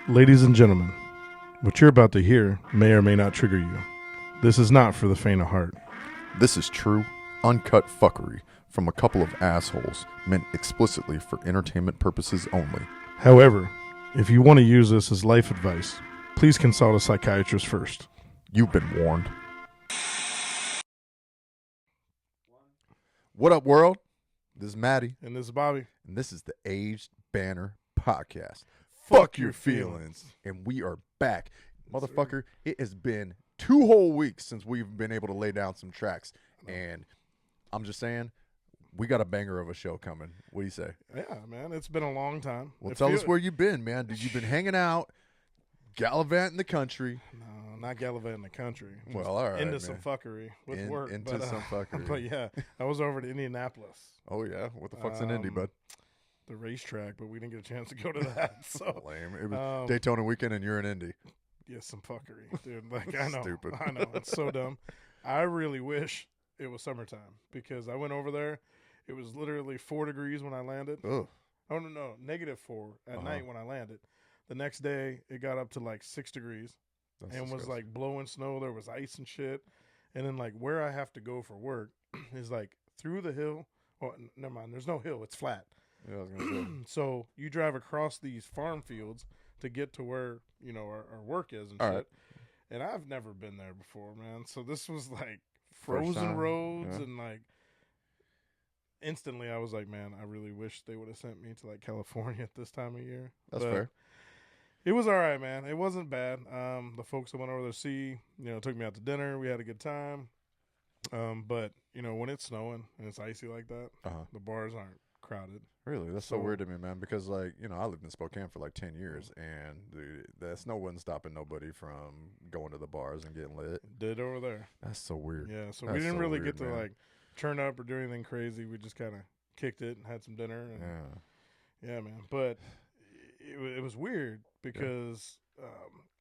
Ladies and gentlemen, what you're about to hear may or may not trigger you. This is not for the faint of heart. This is true, uncut fuckery from a couple of assholes meant explicitly for entertainment purposes only. However, if you want to use this as life advice, please consult a psychiatrist first. You've been warned. What up, world? This is Matty. And this is Bobby. And this is the Aged Banner Podcast. Fuck your feelings. And we are back. Motherfucker, it has been 2 whole weeks since we've been able to lay down some tracks. And I'm just saying, we got a banger of a show coming. What do you say? Yeah, man. It's been a long time. Well, tell us where you've been, man. You've been hanging out, gallivanting the country. No, not gallivanting the country. Just well, all right, into man. some fuckery with work. Into some fuckery. But yeah, I was over to Indianapolis. Oh, yeah? What the fuck's in Indy, bud? The racetrack, but we didn't get a chance to go to that. So lame. It was Daytona weekend and you're in Indy. Yeah, some fuckery, dude. Like, I know. Stupid. I know. It's so dumb. I really wish it was summertime because I went over there. It was literally 4 degrees when I landed. Ugh. Oh, no, -4 at night when I landed. The next day, it got up to like 6 degrees and was disgusting. like blowing snow. There was ice and shit. And then, like, where I have to go for work is like through the hill. Oh, never mind. There's no hill. It's flat. Yeah, I was gonna say. So you drive across these farm fields to get to where, you know, our work is and All shit. right. And I've never been there before, man. So this was like First frozen time, roads yeah. and like instantly I was like, man, I really wish they would have sent me to like California at this time of year. That's But fair. it was all right, man. It wasn't bad. The folks I went over to see, you know, took me out to dinner. We had a good time. But, you know, when it's snowing and it's icy like that, the bars aren't crowded. Really? That's so weird to me, man, because, like, you know, I lived in Spokane for like 10 years, and the snow wasn't stopping nobody from going to the bars and getting lit. Did over there. That's so weird. Yeah, so That's we didn't so really weird, get to, man. like, turn up or do anything crazy. We just kind of kicked it and had some dinner. And yeah, man. But it was weird because,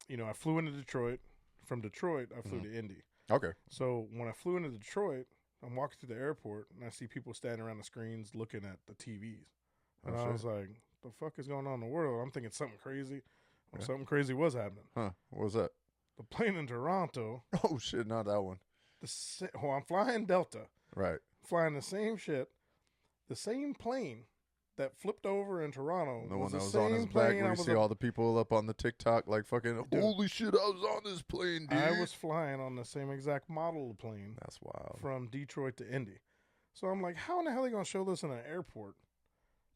you know, I flew into Detroit. From Detroit, I flew to Indy. Okay. So when I flew into Detroit, I'm walking through the airport, and I see people standing around the screens looking at the TVs. And I was like, the fuck is going on in the world? I'm thinking something crazy. Well, Yeah. something crazy was happening. Huh. What was that? The plane in Toronto, Oh, shit, not that one. I'm flying Delta, Right. flying the same shit, the same plane that flipped over in Toronto. The one that was same on his back plane where I you was see all the people up on the TikTok, like, fucking, Dude. holy shit, I was on this plane, dude. I was flying on the same exact model of plane That's wild. from Detroit to Indy. So I'm like, how in the hell are they going to show this in an airport?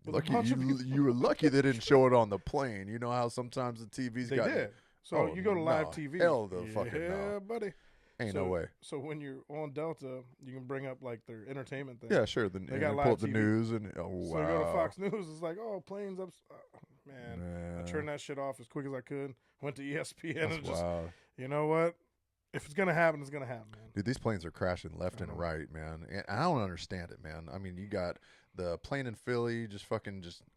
With a Lucky bunch of people? you were lucky they didn't show it on the plane. You know how sometimes the TV's They got did. So Oh, you go to live no. TV. Hell the yeah, fucking no. buddy. Ain't no way. So when you're on Delta, you can bring up like their entertainment thing. Yeah, sure. Then They got pull live up the TV. news and So wow. you go to Fox News, it's like, oh, planes up. Man, I Man, turned that shit off as quick as I could. Went to ESPN that's and just, wild. you know what? If it's gonna happen, it's gonna happen, man. Dude, these planes are crashing left I and know. right, man. And I don't understand it, man. I mean, you got the plane in Philly just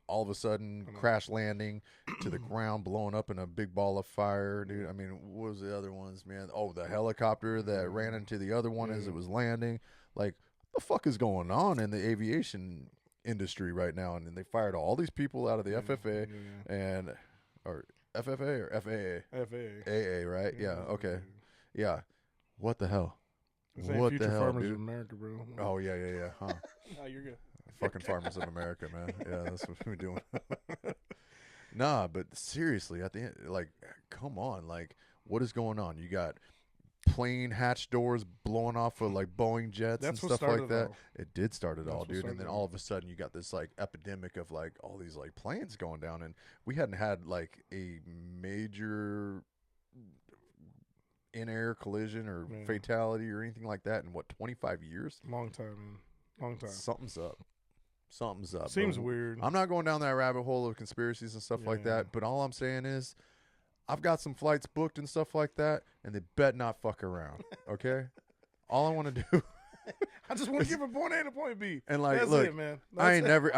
all of a sudden I know. crash landing to the ground, blowing up in a big ball of fire, dude. I mean, what was the other ones, man? Oh, the helicopter that ran into the other one as it was landing. Like, what the fuck is going on in the aviation industry right now? And then they fired all these people out of the FFA and or FFA or FAA? FAA. AA, right? Yeah, okay. Yeah. What the hell? This ain't What Future the hell, Farmers dude? of America, bro. Oh, yeah. Huh. Oh, you're good. Fucking farmers of America, man. Yeah, that's what we're doing. Nah, but seriously, at the end, like, come on. Like, what is going on? You got plane hatch doors blowing off of, like, Boeing jets That's what and stuff like started it that. all. It did start it That's all, what dude. started And then it all all. of a sudden, you got this, like, epidemic of, like, all these, like, planes going down. And we hadn't had, like, a major in-air collision or Yeah. fatality or anything like that in, what, 25 years? Long time, man. Long time. Something's up. Something's up. Seems But weird. I'm not going down that rabbit hole of conspiracies and stuff like Yeah. that, but all I'm saying is I've got some flights booked and stuff like that, and they bet not fuck around, okay? All I want to do, I just want to give a point A to point B. and like, That's look, it, man. I ain't That's never,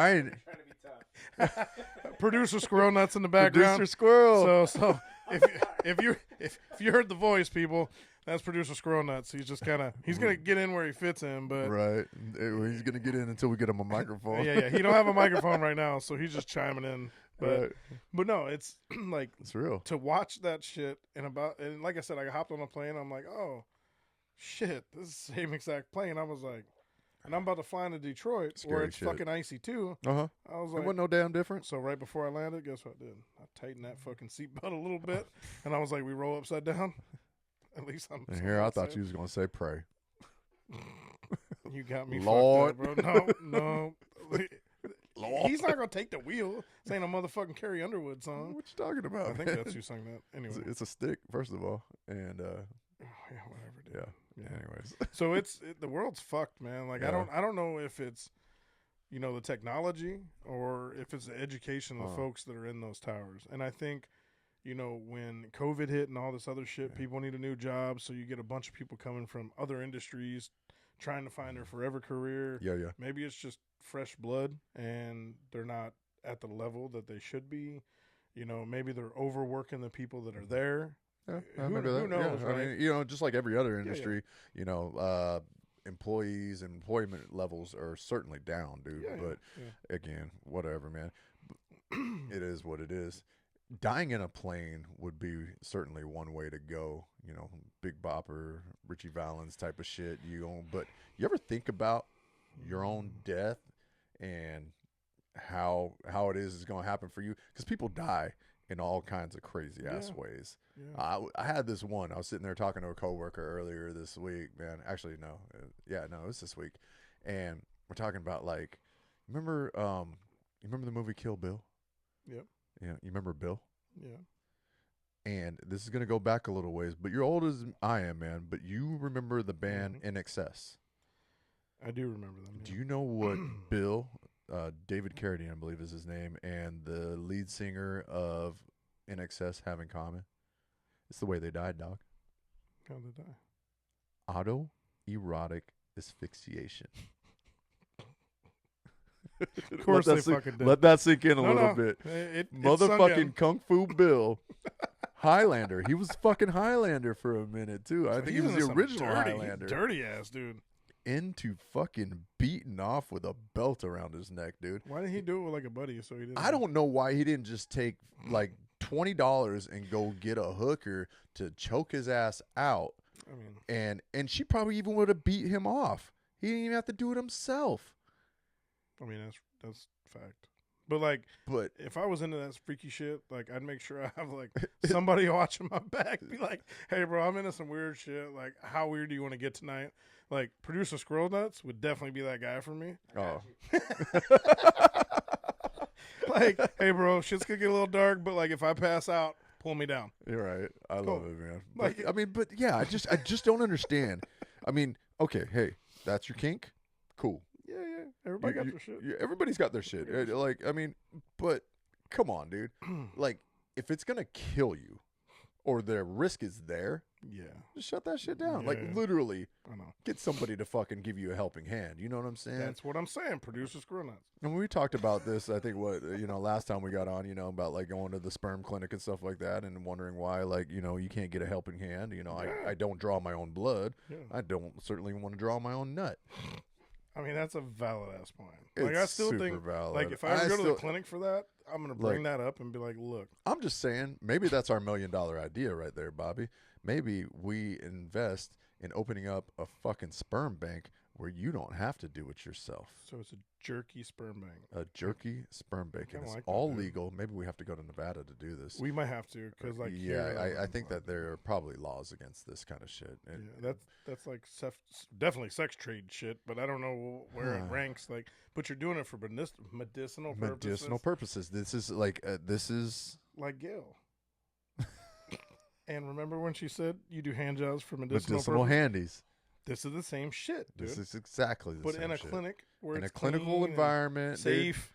it. Producer Squirrel Nuts in the background. Producer Squirrel. So if you heard the voice, people, that's Producer Squirrel Nuts. He's just he's gonna get in where he fits in, but Right. He's going to get in until we get him a microphone. yeah. He don't have a microphone right now, so he's just chiming in But no, it's like it's real. To watch that shit and like I said, I hopped on a plane. I'm like, oh shit, this is the same exact plane. I was like, and I'm about to fly into Detroit where it's fucking icy too. I was like, it wasn't no damn different. So right before I landed, guess what I did? I tightened that fucking seatbelt a little bit, and I was like, we roll upside down. At least I'm. And here I thought you was gonna say pray. You got me, Lord, fucked up, bro. No. Lord. He's not gonna take the wheel. This ain't a motherfucking Carrie Underwood song. What you talking about? I think that's who sung that. Anyway, it's a stick, first of all, and yeah, whatever. Dude. Yeah. Anyways, so the world's fucked, man. Like I don't know if it's the technology or if it's the education of the folks that are in those towers. And I think when COVID hit and all this other shit, people need a new job, so you get a bunch of people coming from other industries trying to find their forever career. Yeah. Maybe it's just fresh blood and they're not at the level that they should be. Maybe they're overworking the people that are there. Yeah, who knows? Yeah. Right? I mean, just like every other industry, employees and employment levels are certainly down, dude. Again, whatever, man. It is what it is. Dying in a plane would be certainly one way to go. Big Bopper, Richie Valens type of shit. But you ever think about your own death and how it is going to happen for you? Because people die in all kinds of crazy ass ways. Yeah. I had this one. I was sitting there talking to a coworker earlier this week, man. Actually, no. It was this week. And we're talking about you remember the movie Kill Bill? Yep. Yeah. You remember Bill? Yeah. And this is going to go back a little ways, but you're old as I am, man. But you remember the band In Excess? I do remember them. Yeah. Do you know what Bill, David Carradine, I believe is his name, and the lead singer of In Excess have in common? It's the way they died, dog. How'd they die? Erotic asphyxiation. Of course they fucking did. Let that sink in a little bit. Motherfucking Kung Fu Bill. Highlander. He was fucking Highlander for a minute, too. I think he was the original Highlander. Dirty ass, dude. Into fucking beaten off with a belt around his neck, dude. Why didn't he do it with a buddy so he didn't? I don't know why he didn't just take $20 and go get a hooker to choke his ass out. I mean, and she probably even would have beat him off. He didn't even have to do it himself. I mean, that's fact. But if I was into that freaky shit, I'd make sure I have somebody watching my back. Be like, hey, bro, I'm into some weird shit. How weird do you want to get tonight? Producer Squirrel Nuts would definitely be that guy for me. Oh. Hey, bro, shit's gonna get a little dark, but if I pass out, pull me down. You're right. I love it, man. But yeah, I just don't understand. I mean, okay, hey, that's your kink? Cool. Yeah. Everybody got their shit. Everybody's got their shit. But come on, dude. If it's gonna kill you, or the risk is there, just shut that shit down. Yeah. Literally, I know. Get somebody to fucking give you a helping hand. You know what I'm saying? That's what I'm saying. Producer Squirrel Nuts. And when we talked about this, I think last time we got on, about going to the sperm clinic and stuff like that, and wondering why, you can't get a helping hand. I don't draw my own blood. Yeah. I don't certainly want to draw my own nut. I mean, that's a valid ass point. It's I still super think, valid. if I ever go to the clinic for that, I'm gonna bring that up and be like, look. I'm just saying, maybe that's our $1 million idea right there, Bobby. Maybe we invest in opening up a fucking sperm bank where you don't have to do it yourself. So it's a jerky sperm bank. A jerky sperm bank, and it's that, all dude. Legal. Maybe we have to go to Nevada to do this. We might have to, because I think that there are probably laws against this kind of shit. That's definitely sex trade shit, but I don't know where it ranks. But you're doing it for medicinal purposes. Medicinal purposes. This is like Gail. And remember when she said you do hand jobs for medicinal handies? This is the same shit, dude. This is exactly the same shit. But in a clinic where in it's a clinical environment, safe.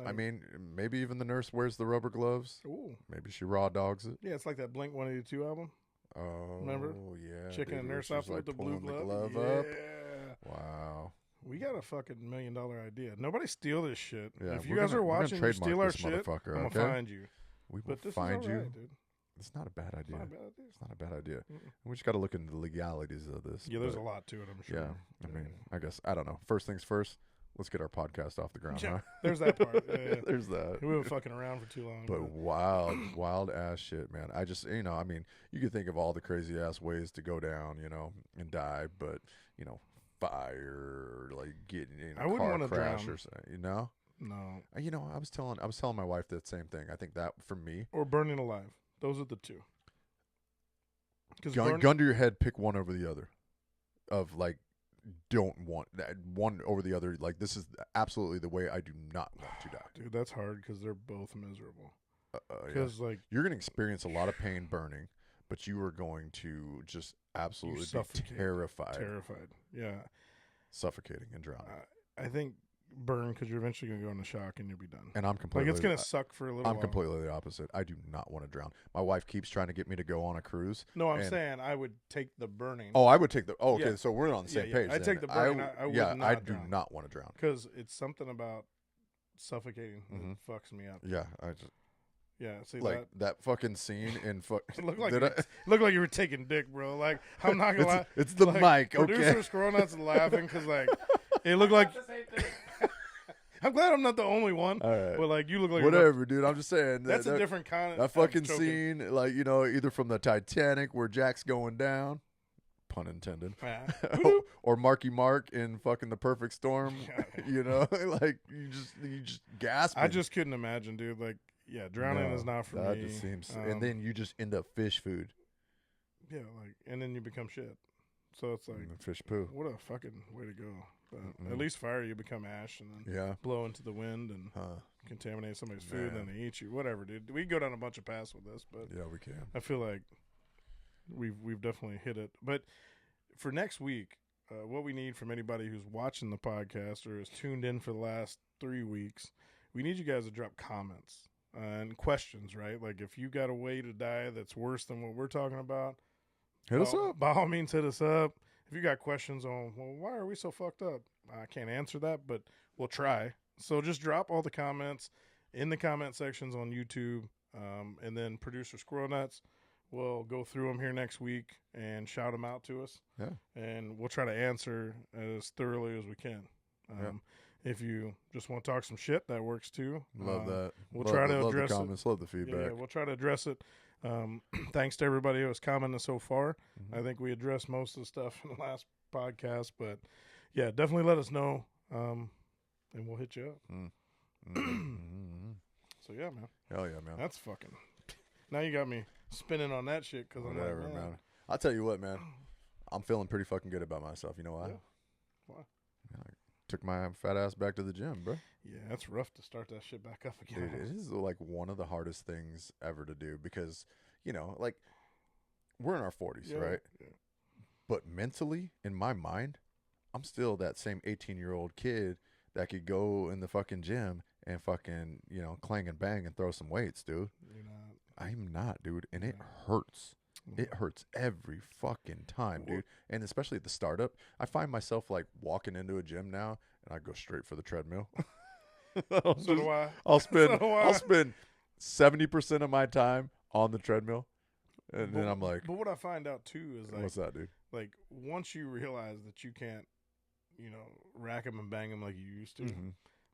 I mean, maybe even the nurse wears the rubber gloves. Ooh. Maybe she raw dogs it. Yeah, it's like that Blink 182 album. Oh, remember? Yeah. Chicken and nurse outfit with the blue glove. Up. Yeah. Wow. We got a fucking $1 million idea. Nobody steal this shit. Yeah, if you guys are watching, you steal our shit, I'm gonna find you. We will find you. Dude. It's not a bad idea. It's not a bad idea. We just got to look into the legalities of this. Yeah, there's a lot to it, I'm sure. Yeah, I mean, I guess, I don't know. First things first, let's get our podcast off the ground, Yeah, huh? there's that part. Yeah. There's that. We were fucking around for too long. But wild ass shit, man. I just, I mean, you can think of all the crazy ass ways to go down, and die, but, fire, like getting in I a wouldn't car wanna crash drown. or something, No. I was telling my wife that same thing. I think that for me, or burning alive. Those are the two. gun to your head, pick one over the other. Of like, don't want that one over the other. Like, this is absolutely the way I do not want to die. Dude, that's hard because they're both miserable. Because you're going to experience a lot of pain burning, but you are going to just absolutely be terrified. Yeah. Suffocating and drowning. I think burn because you're eventually going to go into shock and you'll be done. And I'm completely... Like, it's going to suck for a little while. I'm completely the opposite. I do not want to drown. My wife keeps trying to get me to go on a cruise. No, I'm saying I would take the burning. Oh, I would take the... Oh, okay, Yeah. so we're on the same page I take the burning. I would not I do drown. not want to drown. Because it's something about suffocating that fucks me up. Yeah, I just... Yeah, see like that fucking scene in It looked like you were taking dick, bro. Like, I'm not gonna lie. It's the like, mic, okay? Producer Scrollnuts laughing because like it looked like. I'm glad I'm not the only one. All right. But like you look like whatever, dude. I'm just saying that's a different kind of that fucking scene, like either from the Titanic where Jack's going down, pun intended, or Marky Mark in fucking The Perfect Storm. Like you just gasp. I just couldn't imagine, dude. Like. Yeah, drowning is not for me. That just seems, and then you just end up fish food. Yeah, and then you become shit. So it's like fish poo. What a fucking way to go. But at least fire, you become ash, and then blow into the wind and contaminate somebody's food, and then they eat you. Whatever, dude. We go down a bunch of paths with this, but yeah, we can. I feel like we've definitely hit it. But for next week, what we need from anybody who's watching the podcast or is tuned in for the last 3 weeks, we need you guys to drop comments. And questions, right? Like, if you got a way to die that's worse than what we're talking about, hit us up. By all means, hit us up. If you got questions on, well, why are we so fucked up? I can't answer that, but we'll try. So just drop all the comments in the comment sections on YouTube, and then Producer Squirrelnuts will go through them here next week and shout them out to us. Yeah. And we'll try to answer as thoroughly as we can. If you just want to talk some shit, that works too. Love that. We'll try to address the comments. Love the feedback. Yeah, we'll try to address it. Thanks to everybody who has commented so far. I think we addressed most of the stuff in the last podcast, but yeah, definitely let us know, and we'll hit you up. So yeah, man. Hell yeah, man. That's fucking. Now you got me spinning on that shit because I'm whatever, like, man. I'll tell you what, man. I'm feeling pretty fucking good about myself. You know why? Yeah. Why? Took my fat ass back to the gym, bro. Yeah, that's rough to start that shit back up again. Dude, it is like one of the hardest things ever to do because, like we're in our 40s, right? Yeah. But mentally, in my mind, I'm still that same 18-year-old kid that could go in the fucking gym and fucking, clang and bang and throw some weights, dude. You're not. I'm not, dude. And it hurts. It hurts every fucking time, dude. And especially at the startup, I find myself like walking into a gym now and I go straight for the treadmill. So do I. I'll spend 70% of my time on the treadmill. And then I'm like, but what I find out too is like, what's that, dude? Like once you realize that you can't, rack them and bang them like you used to,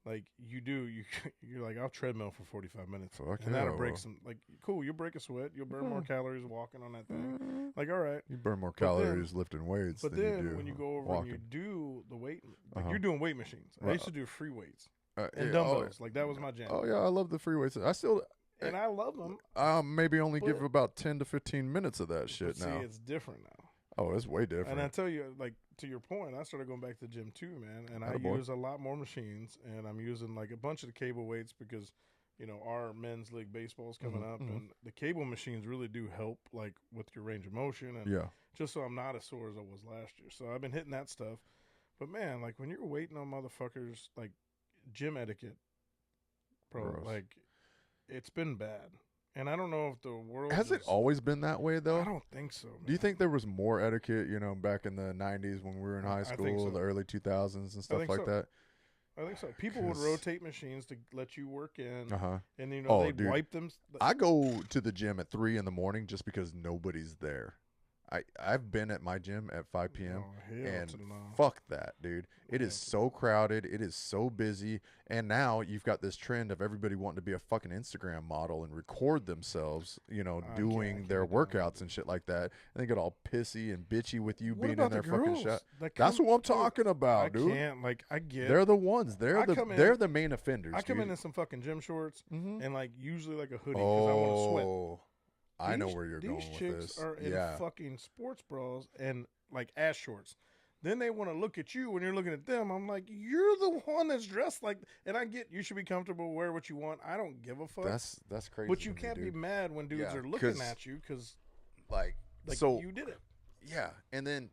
like you're like, I'll treadmill for 45 minutes. And that'll break some, like, cool, you'll break a sweat, you'll burn more calories walking on that thing. Like, all right. You burn more calories lifting weights than you do. But then when you go over walking. and you do the weight, like you're doing weight machines. I used to do free weights and yeah, dumbbells. Like that was my jam. Oh yeah, I love the free weights. I still. And I love them. Maybe only give about 10 to 15 minutes of that shit now. See, it's different now. Oh, it's way different. And I tell you, like, to your point, I started going back to the gym too, man. And I use a lot more machines. And I'm using, like, a bunch of the cable weights because, our men's league baseball is coming up. And the cable machines really do help, like, with your range of motion. And just so I'm not as sore as I was last year. So I've been hitting that stuff. But, man, like, when you're waiting on motherfuckers, like, gym etiquette, bro, like, it's been bad. And I don't know if the world has it always been that way though. I don't think so, man. Do you think there was more etiquette, back in the 90s when we were in high school, the early 2000s and stuff like that? I think so. People would rotate machines to let you work in, and they'd wipe them. I go to the gym at 3 a.m. just because nobody's there. I've been at my gym at 5 p.m. and no. fuck that, dude. It is so crowded. It is so busy. And now you've got this trend of everybody wanting to be a fucking Instagram model and record themselves, doing their workouts and shit like that. And they get all pissy and bitchy with you being in their fucking shot. That's what I'm talking about, dude. I get. They're the ones. They're the main offenders. I come in some fucking gym shorts and like usually like a hoodie because I want to sweat. I know where you're going with this. this. These chicks are in fucking sports bras and like ass shorts. Then they want to look at you when you're looking at them. I'm like, you're the one that's dressed like. And I get you should be comfortable, wear what you want. I don't give a fuck. That's crazy. But you can't be mad when dudes are looking at you because, like so you did it. Yeah, and then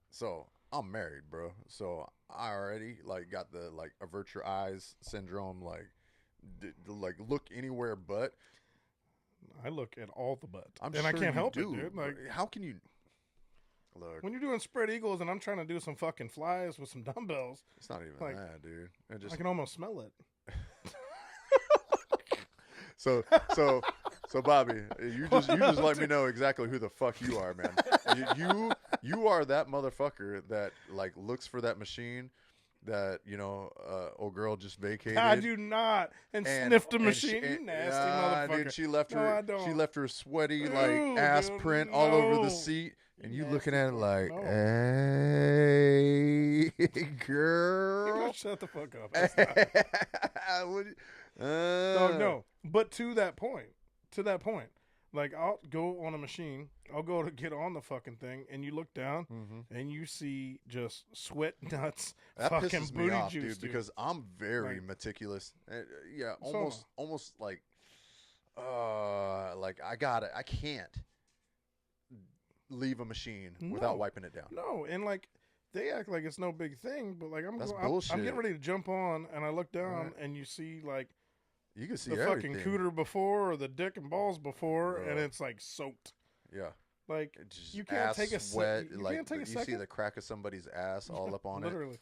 so I'm married, bro. So I already like got the like avert your eyes syndrome. Like look anywhere but. I look at all the butts, and I can't help it, dude. Like, how can you look when you're doing spread eagles and I'm trying to do some fucking flies with some dumbbells? It's not even like, that, dude. I can almost smell it. So Bobby, you just let me know exactly who the fuck you are, man. You are that motherfucker that like looks for that machine. That old girl just vacated. I do not, and sniffed a machine. You nasty motherfucker. Dude, she left her sweaty like ass print all over the seat, and you looking at it like, hey, girl, shut the fuck up. No, but to that point, like I'll go on a machine, I'll go to get on the fucking thing, and you look down, and you see just sweat nuts, that fucking pisses booty me off, juice, dude, because I'm very meticulous. Almost like I got it. I can't leave a machine without wiping it down. No, and like they act like it's no big thing, but like I'm bullshit. I'm getting ready to jump on, and I look down, and you see like. You can see the everything. Fucking cooter before or the dick and balls before, and it's like soaked. Yeah, like you can't take a sweat. You like can't take a second. You see the crack of somebody's ass all up on Literally. it.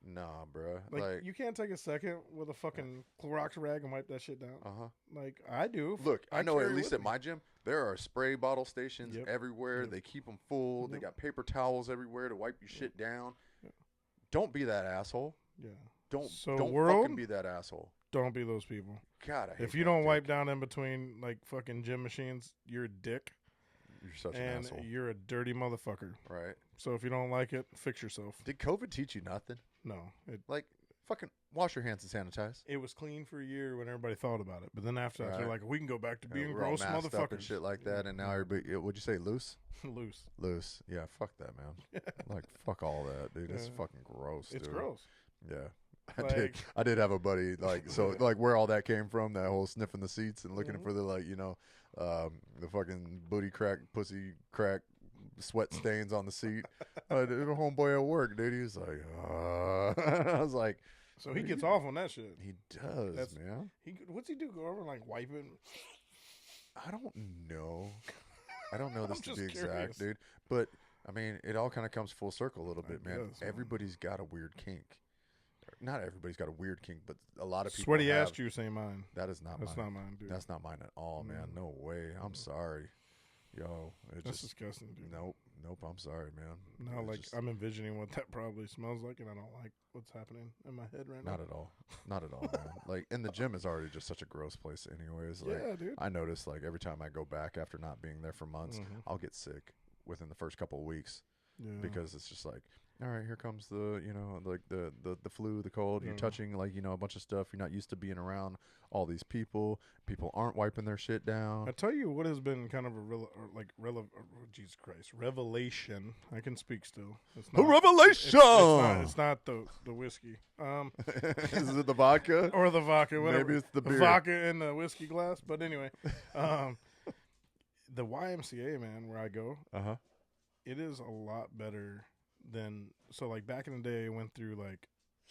Nah, bro. Like you can't take a second with a fucking Clorox rag and wipe that shit down. Like I do. Look, I know at least at my gym there are spray bottle stations everywhere. Yep. They keep them full. They got paper towels everywhere to wipe your shit down. Don't be that asshole. Yeah. Don't fucking be that asshole. Don't be those people. God, I hate if you don't wipe down in between like fucking gym machines, you're a dick. You're such an asshole. And you're a dirty motherfucker. Right. So if you don't like it, fix yourself. Did COVID teach you nothing? No. Like fucking wash your hands and sanitize. It was clean for a year when everybody thought about it, but then after that, they're like, we can go back to being gross all masked motherfuckers up and shit like that. And now everybody, what'd you say, loose? Loose. Yeah, fuck that, man. Like fuck all that, dude. That's fucking gross. It's dude. gross. Yeah. I did have a buddy like like where all that came from, that whole sniffing the seats and looking for the like the fucking booty crack, pussy crack, sweat stains on the seat. A homeboy at work, dude, he was like, I was like, so he gets off on that shit. He does, man. What's he do? Go over and like wipe it? I don't know. I don't know this to be curious. Exact, dude. But I mean, it all kind of comes full circle a little bit, man. Everybody's got a weird kink. Not everybody's got a weird kink, but a lot of people sweaty ass juice ain't mine. That is not mine. That's not mine, dude. That's not mine at all, man. No way. I'm sorry. Yo, that's disgusting, dude. Nope. I'm sorry, man. No, like I'm envisioning what that probably smells like, and I don't like what's happening in my head right now. Not at all, man. Like, and the gym is already just such a gross place anyways. Like, yeah, dude. I notice, like, every time I go back after not being there for months, I'll get sick within the first couple of weeks. Yeah. Because it's just like, all right, here comes the, like the flu, the cold. You're touching like, a bunch of stuff. You're not used to being around all these people. People aren't wiping their shit down. I tell you what has been kind of Jesus Christ, revelation. I can speak still. It's not, a revelation. It's not the whiskey. Is it the vodka or the vodka? Whatever. Maybe it's the beer. Vodka in the whiskey glass. But anyway, the YMCA, man, where I go, it is a lot better than like back in the day. I went through like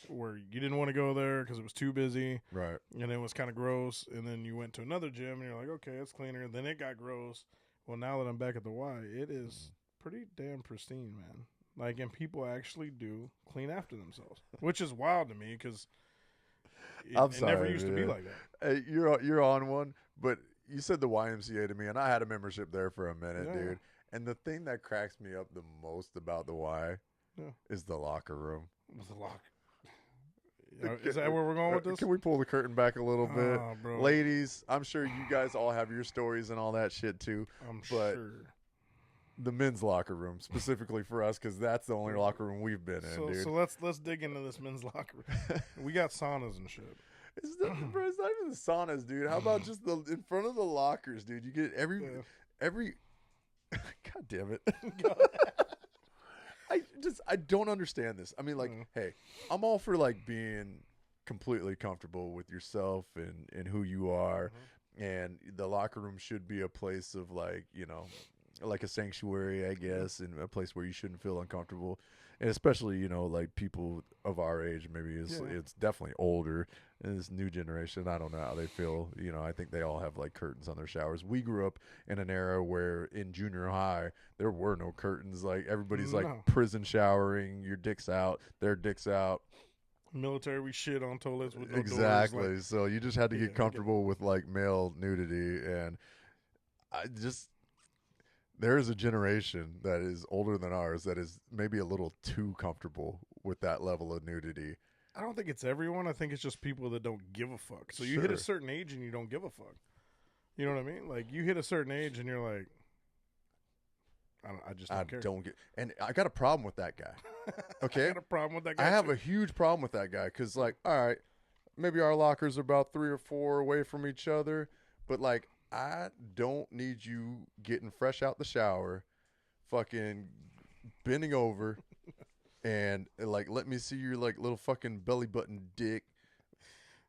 where you didn't want to go there because it was too busy, right? And it was kind of gross. And then you went to another gym and you're like, okay, it's cleaner. Then it got gross. Well, now that I'm back at the Y, it is pretty damn pristine, man. Like, and people actually do clean after themselves, which is wild to me because it never used to be like that. Hey, you're on one, but you said the YMCA to me, and I had a membership there for a minute, dude. And the thing that cracks me up the most about the Y is the locker room. The locker. Is that where we're going with this? Can we pull the curtain back a little bit? Bro. Ladies, I'm sure you guys all have your stories and all that shit too. I'm sure. The men's locker room, specifically for us, because that's the only locker room we've been in, dude. So let's dig into this men's locker room. We got saunas and shit. It's not even the saunas, dude. How about just in front of the lockers, dude? You get every God damn it. I don't understand this. I mean, like, hey, I'm all for like being completely comfortable with yourself and who you are, and the locker room should be a place of like, you know, like a sanctuary, I guess, and a place where you shouldn't feel uncomfortable. And especially, you know, like people of our age, maybe it's definitely older. And this new generation, I don't know how they feel. You know, I think they all have like curtains on their showers. We grew up in an era where in junior high, there were no curtains. Like everybody's like prison showering, your dick's out, their dick's out. Military, we shit on toilets with no exactly. doors, like, so you just had to get comfortable with like male nudity. And there is a generation that is older than ours that is maybe a little too comfortable with that level of nudity. I don't think it's everyone. I think it's just people that don't give a fuck. So you hit a certain age and you don't give a fuck. You know what I mean? Like you hit a certain age and you're like, I just don't care. And I got a problem with that guy. Okay? I got a problem with that guy. I have a huge problem with that guy because, like, all right, maybe our lockers are about 3 or 4 away from each other, but like, I don't need you getting fresh out the shower, fucking bending over, and like let me see your like little fucking belly button dick.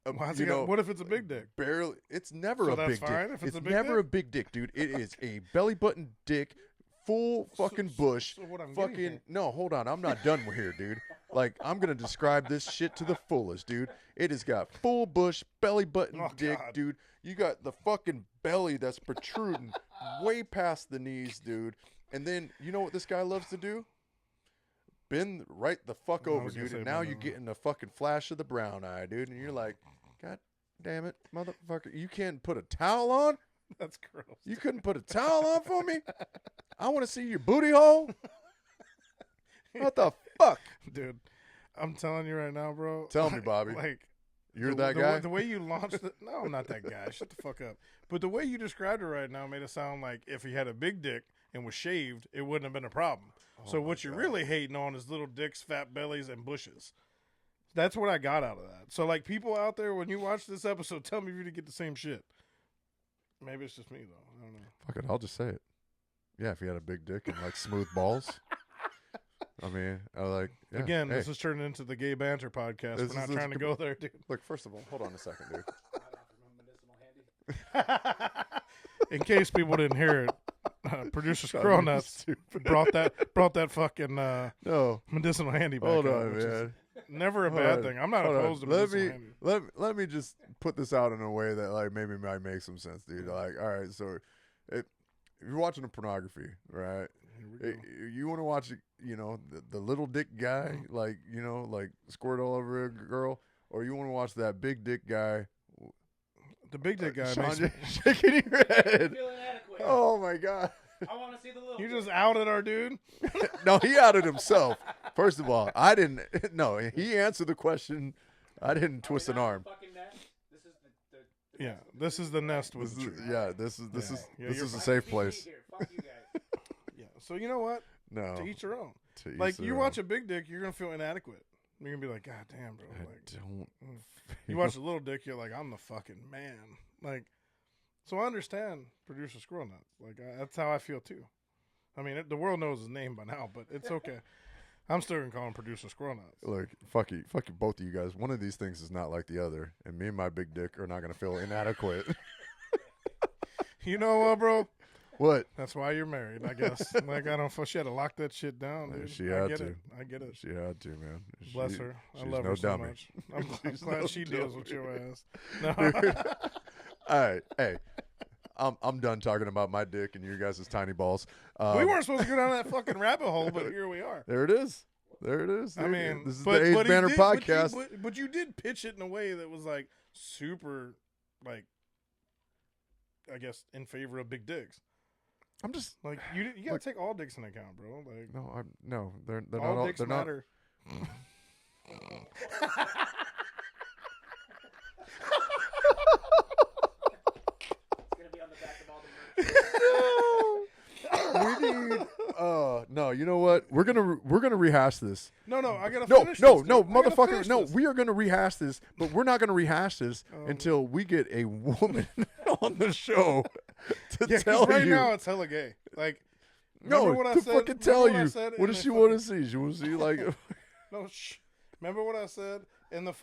What if it's a big dick? Barely. It's never a big dick. It's never a big dick, dude. It is a belly button dick, full fucking bush. So what I'm fucking no, hold on. I'm not done here, dude. Like I'm gonna describe this shit to the fullest, dude. It has got full bush belly button dick, God. dude. You got the fucking belly that's protruding way past the knees, dude. And then you know what this guy loves to do? Bend right the fuck over, dude. And now you're getting a fucking flash of the brown eye, dude. And you're like, God damn it, motherfucker. You can't put a towel on? That's gross. You couldn't put a towel on for me? I want to see your booty hole. What the fuck? Dude, I'm telling you right now, bro. Tell me, Bobby. Like, You're that guy? The way you launched it. No, I'm not that guy. Shut the fuck up. But the way you described it right now made it sound like if he had a big dick and was shaved, it wouldn't have been a problem. So what you're really hating on is little dicks, fat bellies, and bushes. That's what I got out of that. So, like, people out there, when you watch this episode, tell me if you didn't get the same shit. Maybe it's just me, though. I don't know. Fuck it. I'll just say it. Yeah, if he had a big dick and, like, smooth balls. I mean, yeah. Again, this is turning into the gay banter podcast. We're not trying to go there, dude. Look, first of all, hold on a second, dude. In case people didn't hear it, producer Squirrel Nuts brought that fucking medicinal handy back. Hold up, on, man. never a bad thing. I'm not opposed to medicinal handy. Let me just put this out in a way that like maybe might make some sense, dude. Like, all right, so if you're watching a pornography, right? You want to watch, you know, the little dick guy, like, you know, like squirt all over a girl, or you want to watch that big dick guy. The big dick guy Sean, makes me shaking your head. Feel inadequate. Oh my God. I want to see the little. You just outed our dude. No, he outed himself. First of all, I didn't. No, he answered the question. I didn't twist an arm. This is the Yeah, this is the nest with the tree. Yeah, this is a fine. safe place. Fuck you guys. Yeah. So you know what? No. To each their own. To each Like their you own. watch a big dick, you're gonna feel inadequate. You're gonna be like, God damn, bro. I Like, don't. you watch a little dick, you're like, I'm the fucking man. Like, so I understand producer Squirrel Nuts. Like that's how I feel too. I mean, the world knows his name by now, but it's okay. I'm still gonna call him producer Squirrel Nuts. Look, fuck you, both of you guys. One of these things is not like the other, and me and my big dick are not gonna feel inadequate. You know what, bro? What? That's why you're married, I guess. Like, I don't. She had to lock that shit down, dude. She had I get to. it. I get it. She had to, man. Bless her. I she's love no her so dummy. much. I'm glad no she deals dummy. with your ass. No. All right, hey, I'm done talking about my dick and you guys' tiny balls. We weren't supposed to go down that fucking rabbit hole, but here we are. There it is. There it is. I mean, this is the Age Banner podcast. But you did pitch it in a way that was like super, like, I guess, in favor of big dicks. I'm just Like you gotta take all dicks into account, bro. Like no, they're not all all. dicks They're not. matter. It's gonna be on the back of all the merch. We need. No. You know what? We're gonna rehash this. No, I gotta No, finish no, this, no, dude. I gotta motherfucker. finish No, this. we are gonna rehash this, but we're not gonna rehash this Oh. until we get a woman on the show to Yeah, 'cause tell right you. now it's hella gay. Like, No, remember what I to said? fucking tell Remember what I you. said What in does the she want to see? She want to see like. No, shh. Remember what I said in the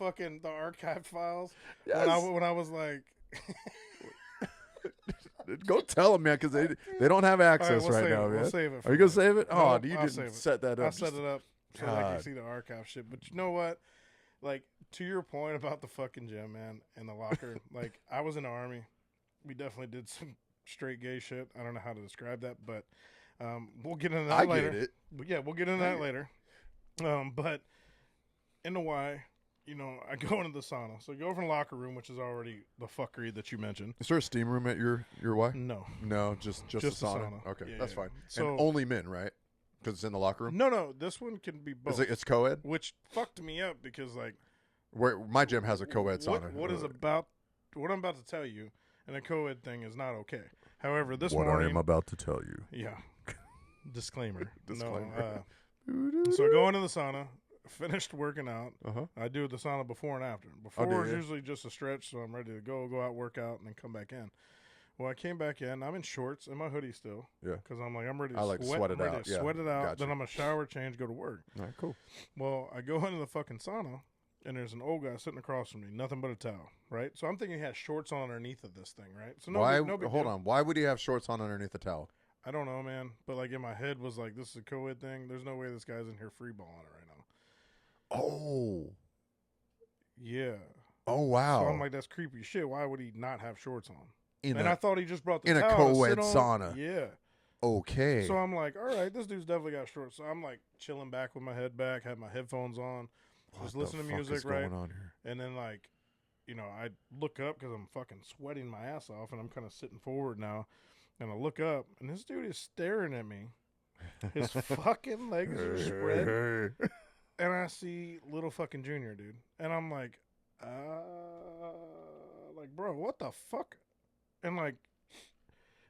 archive files Yes. when I was like, Go tell them, man, because they don't have access we'll right save now, it. We'll man. save it Are you gonna for save it? No, Oh, I'll you save didn't it. set that up. I set it up so I God. can see the archive shit. But you know what? Like, to your point about the fucking gym, man, and the locker, like, I was in the Army. We definitely did some straight gay shit. I don't know how to describe that, but we'll get into that I later. get it. But yeah, we'll get into that later. But in the Y, you know, I go into the sauna. So I go from the locker room, which is already the fuckery that you mentioned. Is there a steam room at your Y? No. No, just a the sauna. sauna. Okay, Yeah, that's yeah. fine. So- and only men, right? Because it's in the locker room. No, this one can be both. It's co-ed. Which fucked me up because, like, Where my gym has a co-ed sauna. what I'm about to tell you, and a co-ed thing is not okay. However, this what morning, I am about to tell you. yeah, disclaimer. Disclaimer. No, so I go into the sauna, finished working out. Uh-huh. I do the sauna before and after. Before is you? usually just a stretch, so I'm ready to go out, work out, and then come back in. Well, I came back in. I'm in shorts and my hoodie still. Yeah. Because I'm ready to I like to sweat. sweat it I'm ready out. to Yeah, sweat it out. gotcha. Then I'm going to shower, change, go to work. All right, cool. Well, I go into the fucking sauna, and there's an old guy sitting across from me, nothing but a towel, right? So I'm thinking he has shorts on underneath of this thing, right? So no big Hold deal. on. Why would he have shorts on underneath the towel? I don't know, man. But like in my head was like, this is a co-ed thing. There's no way this guy's in here freeballing it right now. Oh. Yeah. Oh wow. So I'm like, that's creepy shit. Why would he not have shorts on? in And I thought he just brought the in a towel to co-ed sit on. sauna. Yeah. Okay. So I'm like, all right, this dude's definitely got shorts. So I'm like chilling back with my head back, had my headphones on, just listening to music, right? Going on here? And then like, you know, I look up because I'm fucking sweating my ass off, and I'm kind of sitting forward now, and I look up, and this dude is staring at me. His fucking legs are spread, and I see little fucking Junior, dude, and I'm like, bro, what the fuck? And like,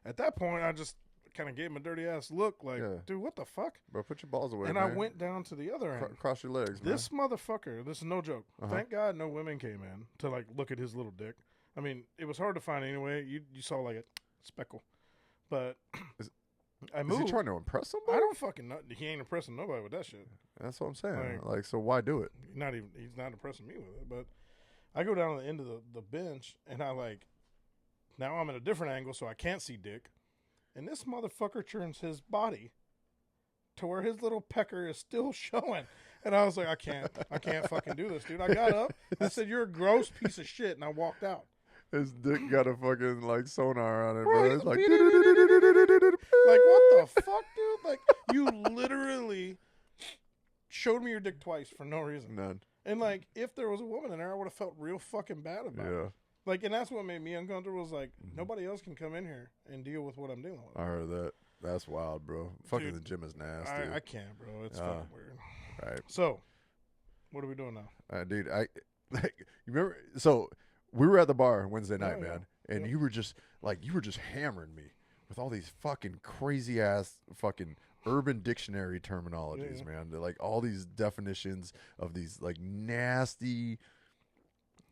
at that point, I just kind of gave him a dirty ass look, like, Yeah. dude, what the fuck? Bro, put your balls away, And man. I went down to the other end. Cross your legs, man. This motherfucker, this is no joke. Uh-huh. Thank God no women came in to like look at his little dick. I mean, it was hard to find anyway. You saw like a speckle. But I Is moved. he trying to impress somebody? I don't fucking know. He ain't impressing nobody with that shit. That's what I'm saying. Like- Like, so why do it? He's not impressing me with it. But I go down to the end of the bench, and I like, now I'm at a different angle so I can't see dick. And this motherfucker turns his body to where his little pecker is still showing. And I was like, I can't fucking do this, dude. I got up. I said, you're a gross piece of shit. And I walked out. His dick got a fucking like sonar on it, Bro, bro. he's It's like, like, what the fuck, dude? Like, you literally showed me your dick twice for no reason. none. And, like, if there was a woman in there, I would have felt real fucking bad about it. Yeah, Like, and that's what made me uncomfortable was, like, nobody else can come in here and deal with what I'm dealing with. I heard that. That's wild, bro. Fucking Dude, the gym is nasty. I can't, bro. It's fucking weird. Right, So, what are we doing now? dude. You remember? So we were at the bar Wednesday night, yeah. man, and Yep. you were just hammering me with all these fucking crazy ass fucking Urban Dictionary terminologies, Yeah. man. They're like all these definitions of these like nasty.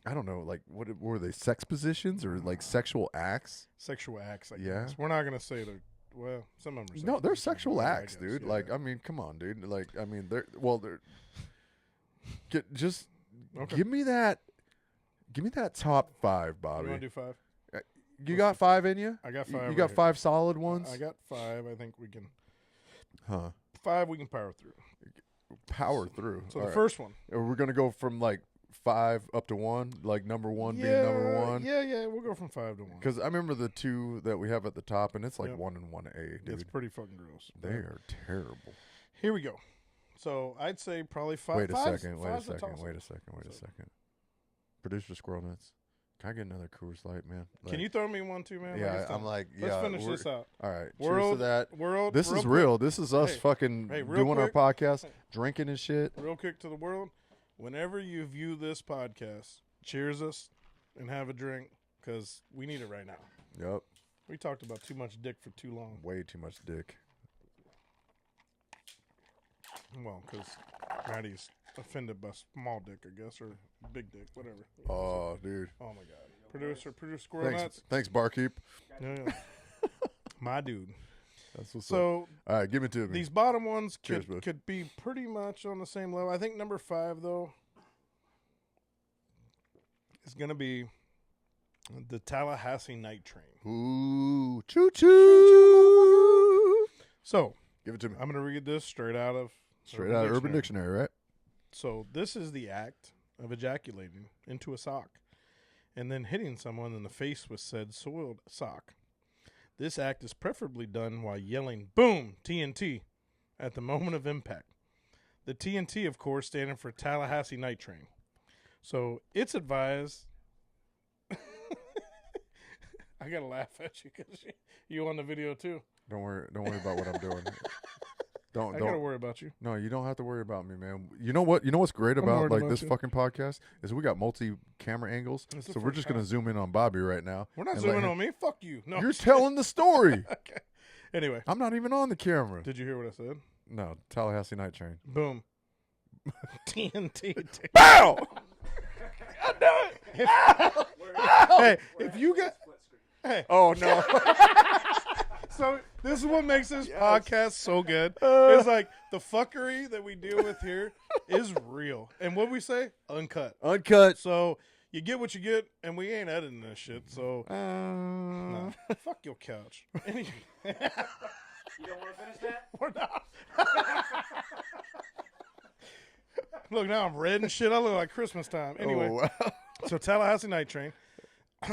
I don't know, like what were they? Sex positions or like sexual acts? Sexual acts, I Yeah. guess. We're not going to say they're, well, some of them are No, they're positions, sexual yeah, I acts, guess, dude. yeah. Like, I mean, come on, dude. Like, I mean, they're just Okay. give me that top five, You Bobby. want to do 5? You got 5 in you? I got 5. You right got here. 5 solid ones? I got 5. I think we can. Huh. 5 we can power through. Power through. So All the right. first one. We're gonna go from like 5 up to 1, like number 1 being number 1. Yeah, we'll go from 5 to 1. Because I remember the 2 that we have at the top, and it's like Yep. 1 and 1A, dude. It's pretty fucking gross. They are terrible. Here we go. So I'd say probably 5. Wait a five's- second. five's a toss-up. Wait a second. Producer Squirrel Nuts. Can I get another Coors Light, man? Can you throw me one too, man? Yeah, I'm like, let's finish this out. All right, World, cheers to that. World, this is real. This is us fucking doing our podcast, drinking and shit. Real quick to the world. Whenever you view this podcast, cheers us and have a drink because we need it right now. Yep. We talked about too much dick for too long. Way too much dick. Well, because Matty's offended by small dick, I guess, or big dick, whatever. Oh, dude. Oh, my God. Producer Squirrel Nuts. Thanks, Barkeep. Yeah. My dude. That's what's up. So, all right, give it to me. These bottom ones Cheers, could be pretty much on the same level. I think number 5, though, is going to be the Tallahassee Night Train. Ooh, choo-choo. So, give it to me. I'm going to read this straight out of Urban Dictionary, right? So, this is the act of ejaculating into a sock and then hitting someone in the face with said soiled sock. This act is preferably done while yelling, boom, TNT, at the moment of impact. The TNT, of course, standing for Tallahassee Night Train. So, it's advised... I got to laugh at you because you on the video, too. Don't worry about what I'm doing. I gotta worry about you. No, you don't have to worry about me, man. You know what? You know what's great about this fucking podcast is we got multi-camera angles. So we're just gonna zoom in on Bobby right now. We're not zooming on me. Fuck you. No, you're telling the story. Okay. Anyway, I'm not even on the camera. Did you hear what I said? No, Tallahassee Night Train. Boom. TNT. Bow. I know it. Hey, if you got. Hey. Oh no. So this is what makes this podcast so good. It's like the fuckery that we deal with here is real. And what we say? Uncut. Uncut. So you get what you get, and we ain't editing this shit. So no. Fuck your couch. You don't want to finish that? We're not. Look, now I'm red and shit. I look like Christmas time. Anyway, wow. So Tallahassee Night Train.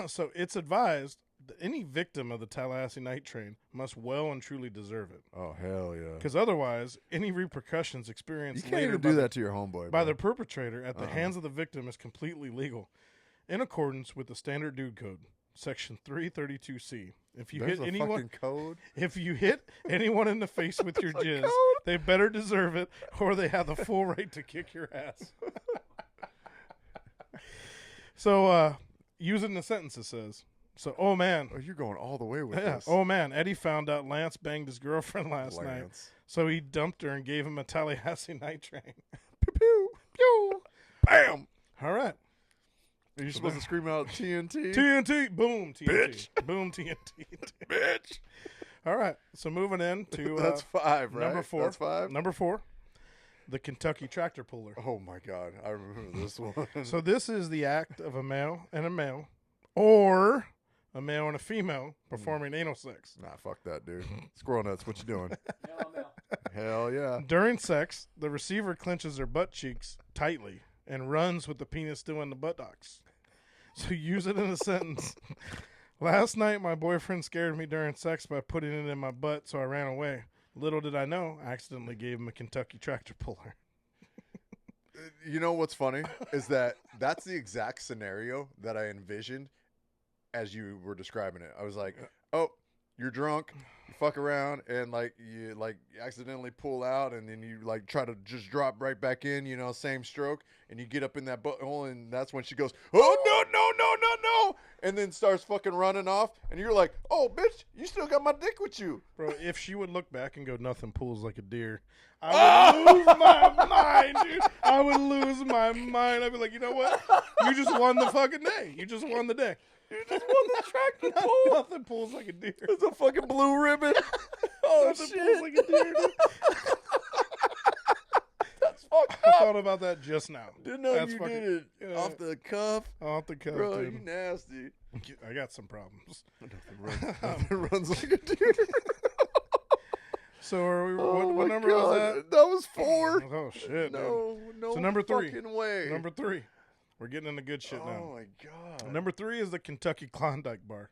So it's advised that any victim of the Tallahassee Night Train must well and truly deserve it. Oh, hell yeah. Because otherwise, any repercussions experienced you can't even do that to your homeboy. By the perpetrator at the hands of the victim is completely legal, in accordance with the Standard Dude Code, Section 332C. If you hit anyone, code. If you hit anyone in the face with your jizz, they better deserve it, or they have the full right to kick your ass. So, using the sentence, it says. So, oh, man. Oh, you're going all the way with this. Oh, man. Eddie found out Lance banged his girlfriend last night. So he dumped her and gave him a Tallahassee Night Train. Pew, pew, pew. Bam. All right. Are you supposed to scream out TNT? TNT. Boom. TNT. Bitch. Boom. TNT. Bitch. All right. So moving in to that's 5, right? Number 4. That's 5. Number 4. The Kentucky Tractor Puller. Oh, my God. I remember this one. So this is the act of a male and a male, or a male and a female performing anal sex. Nah, fuck that, dude. Squirrel Nuts, what you doing? No. Hell yeah. During sex, the receiver clenches their butt cheeks tightly and runs with the penis still in the buttocks. So use it in a sentence. Last night, my boyfriend scared me during sex by putting it in my butt, so I ran away. Little did I know, I accidentally gave him a Kentucky Tractor Puller. You know what's funny is that's the exact scenario that I envisioned as you were describing it. I was like, oh, you're drunk, you fuck around, and you accidentally pull out, and then you try to just drop right back in, same stroke, and you get up in that butthole, and that's when she goes, oh, no, and then starts fucking running off, and you're like, oh, bitch, you still got my dick with you. Bro, if she would look back and go, nothing pulls like a deer, I would lose my mind, dude. I would lose my mind. I'd be like, you know what? You just won the fucking day. You just won the day. You just won the tractor pull. Nothing pulls like a deer. It's a fucking blue ribbon. Oh, nothing shit. Pulls like a deer, dude. That's fucked I up. thought about that just now. Didn't know That's you fucking, did it off the cuff. Off the cuff, bro, dude. you nasty. I got some problems. Nothing runs like a deer. So are we, Oh what my number God. was that? That was 4. Oh, shit, No So number 3. fucking way. Number 3. We're getting into good shit now. Oh, my God. Number 3 is the Kentucky Klondike Bar.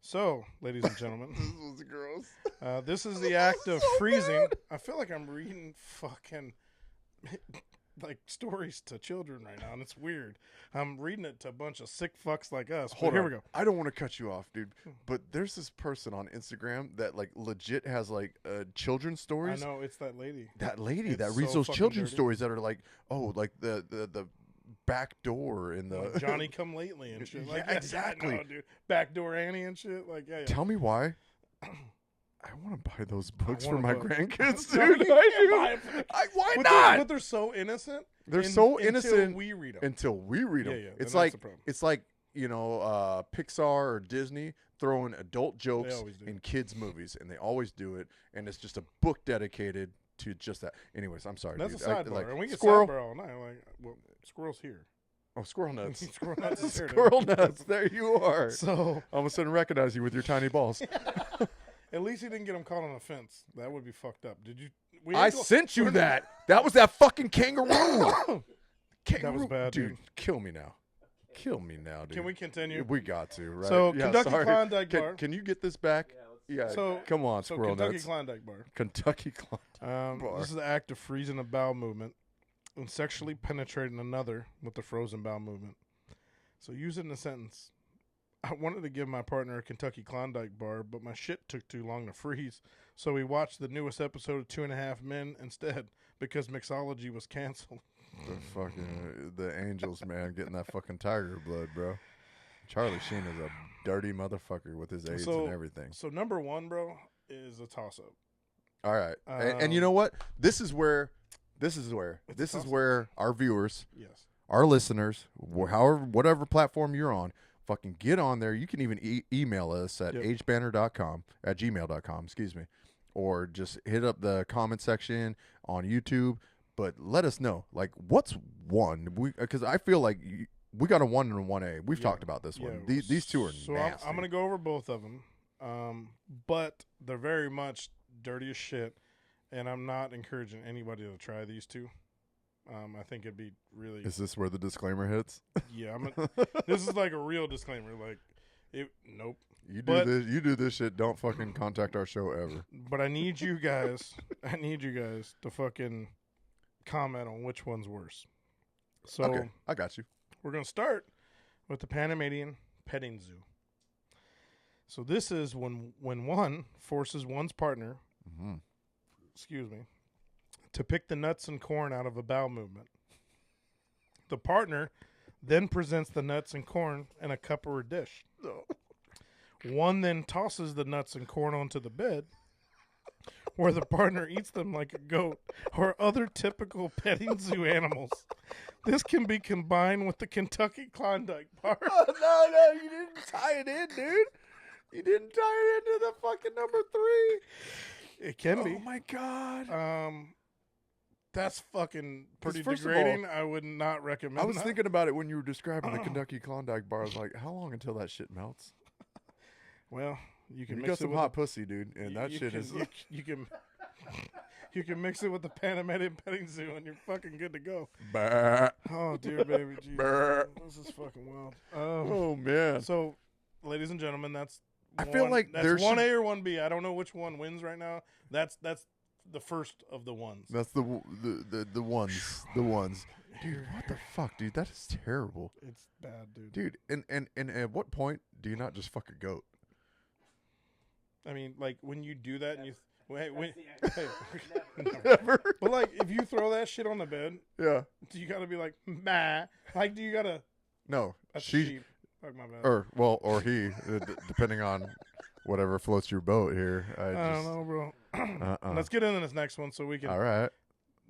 So, ladies and gentlemen, This was gross. this is the act of freezing. I feel like I'm reading fucking like stories to children right now, and it's weird. I'm reading it to a bunch of sick fucks like us. Hold here on. we go. I don't want to cut you off, dude, but there's this person on Instagram that like legit has like children's stories. I know, it's that lady. That lady It's that reads so those fucking children's dirty. stories that are like, oh, like the back door in the Like Johnny Come Lately and shit. Like, Yeah, exactly. I know, dude. Backdoor Annie and shit. Like, yeah. Tell me why. I want to buy those books for wanna my buy- grandkids, No, dude. you I can't do. buy 'em for the- Why But not? But they're so innocent. They're so until innocent we read them. until we read them. Yeah, yeah, It's then like that's the problem. it's like Pixar or Disney throwing adult jokes always do. in kids' movies, and they always do it. And it's just a book dedicated to just that. Anyways, I'm sorry. That's dude. a sidebar. And we can squirrel. sidebar all night. Like, well, squirrel's here. Oh, squirrel nuts. Squirrel nuts is here. dude. Squirrel nuts. There you are. So, All of a sudden, recognize you with your tiny balls. at least he didn't get him caught on a fence. That would be fucked up. Did you? I sent you that. That was that fucking kangaroo. That was bad, dude. Kill me now. Kill me now, dude. Can we continue? We got to, right? So, Yeah, Kentucky sorry. Klondike Bar. Can you get this back? Yeah. So- Come on, So, squirrel Kentucky nuts. Klondike Bar. Kentucky Klondike Bar. This is the act of freezing a bowel movement and sexually penetrating another with the frozen bowel movement. So use it in a sentence. I wanted to give my partner a Kentucky Klondike bar, but my shit took too long to freeze. So we watched the newest episode of 2.5 Men instead because mixology was canceled. The fucking the Angels, man, getting that fucking tiger blood, bro. Charlie Sheen is a dirty motherfucker with his AIDS and everything. So number one, bro, is a toss-up. All right, and you know what? This is where our viewers, Yes. our listeners, however, whatever platform you're on, fucking get on there. You can even email us at agebanner.com, excuse me, or just hit up the comment section on YouTube. But let us know, like, what's one? Because I feel like we got a 1 and a 1A. We've talked about this one. These two are so nasty. I'm going to go over both of them, but they're very much dirty as shit, and I'm not encouraging anybody to try these two. I think it'd be really... Is this where the disclaimer hits? Yeah, this is like a real disclaimer. Like, nope. You do this shit. Don't fucking contact our show ever. But I need you guys to fucking comment on which one's worse. So Okay, I got you. we're going to start with the Panamanian petting zoo. So this is when one forces one's partner, excuse me, to pick the nuts and corn out of a bowel movement. The partner then presents the nuts and corn in a cup or a dish. One then tosses the nuts and corn onto the bed, where the partner eats them like a goat or other typical petting zoo animals. This can be combined with the Kentucky Klondike bar. No, you didn't tie it in, dude. You didn't tie it into the fucking number 3. It can be. Oh my god. That's fucking pretty first of all, degrading. I would not recommend I was that. thinking about it when you were describing the Kentucky Klondike bar. I was like, how long until that shit melts? Well, you can You mix got it some with hot pussy, dude, and that you shit can, is. you can mix it with the Panamanian petting zoo and you're fucking good to go. Bah. Oh dear baby Jesus. Brr. This is fucking wild. Oh man. So, ladies and gentlemen, that's I feel like that's there 1A or 1B. I don't know which one wins right now. That's the first of the ones. That's the ones. Dude, what the fuck, dude? That is terrible. It's bad, dude. Dude, and at what point do you not just fuck a goat? I mean, like when you do that and you hey, Never. but like if you throw that shit on the bed, Yeah. you gotta be like, bah. Like, do you gotta? No. That's a She sheep. Fuck my bad. or he, depending on whatever floats your boat here. I don't know, bro. Uh-uh. Let's get into this next one so we can All right.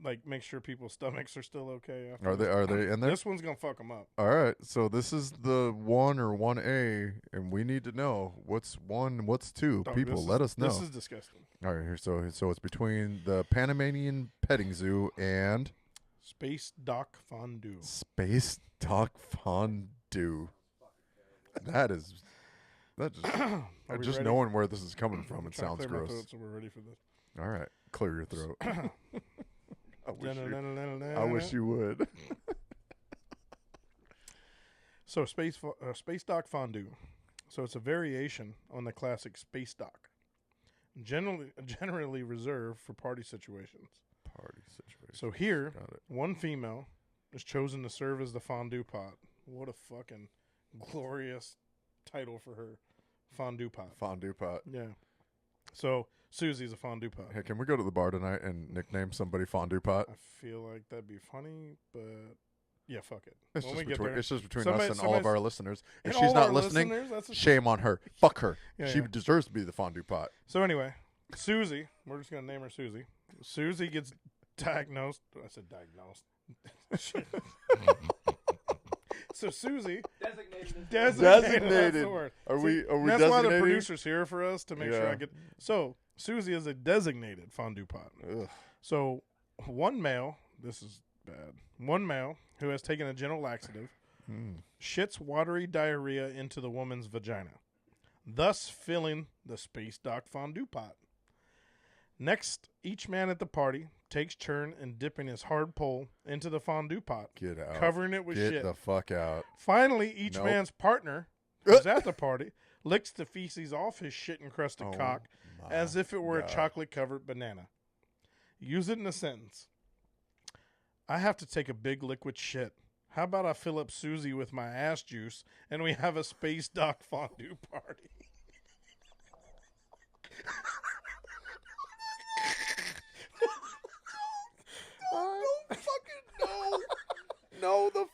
like make sure people's stomachs are still okay. After Are they in there? This one's gonna fuck them up. All right. So this is the 1 or 1A, and we need to know what's 1, what's 2. Dog, People, this let is- us know. This is disgusting. All right. Here, so it's between the Panamanian petting zoo and Space Dock Fondue. Space Dock Fondue. That just Are we just ready? knowing where this is coming from, I'm it trying to sounds clear my gross. throat, so we're ready for this. All right, clear your throat. I wish you would. So Space Dock Fondue. So it's a variation on the classic Space Dock. Generally reserved for party situations. party situation. So here, Got it. one female is chosen to serve as the fondue pot. What a fucking glorious title for her. Fondue pot. Fondue pot. Yeah. So Susie's a fondue pot. Hey, can we go to the bar tonight and nickname somebody Fondue Pot? I feel like that'd be funny, but yeah, fuck it. It's When just we get between, there. it's just between Somebody- us and all of our listeners. If And she's all not our listening, listeners, that's a- shame on her. Fuck her. Yeah, She yeah. deserves to be the Fondue Pot. So anyway, Susie, we're just gonna name her Susie. Susie gets diagnosed. I said diagnosed. So Susie Designated. That's the Designated. word. Are we That's why the designating? producer's here for us to make sure Yeah. I get. So Susie is a designated fondue pot. Ugh. So one male, this is bad. One male who has taken a gentle laxative shits watery diarrhea into the woman's vagina, thus filling the space dock fondue pot. Next, each man at the party takes turn in dipping his hard pole into the fondue pot, Get out. covering it with Get shit. the fuck out. Finally, each Nope. man's partner who's at the party licks the feces off his shit-encrusted Oh cock my as if it were God. a chocolate-covered banana. Use it in a sentence. I have to take a big liquid shit. How about I fill up Susie with my ass juice and we have a space dock fondue party? No, the